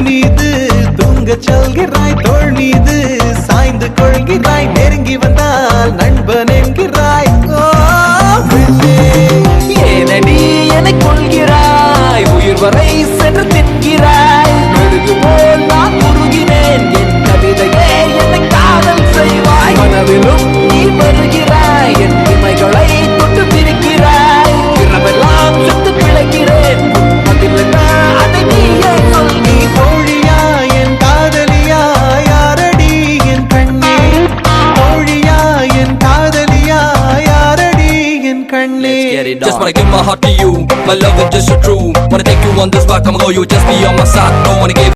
மீது தூங்க சொல்கிறாய், தோள் மீது சாய்ந்து கொள்கிறாய், நெருங்கி வந்தால் நண்பன் என்கிறாய். ஏனடி என்னை கொள்கிறாய், உயிர் வரை சென்று தின்கிறாய், மெழுகு போல் நான் உருகினேன், என் கவிதையே என்னை காதல் செய்வாய். மனதிலும் நீ வருகிறாய், என் இமைகளை தொட்டு பிரிக்கிறாய், இரவெல்லாம் சுட்டு பிழைக்கிறேன், பதிலென்ன அதை நீயே சொல். நீ தோழியா என் காதலியா, யாரடி என் கண்ணே? தோழியா என் காதலியா, யாரடி என் கண்ணே? Just wanna give my heart to you, my love is just so true. Wanna take you on this ride, come on, you just be on my side. Don't wanna give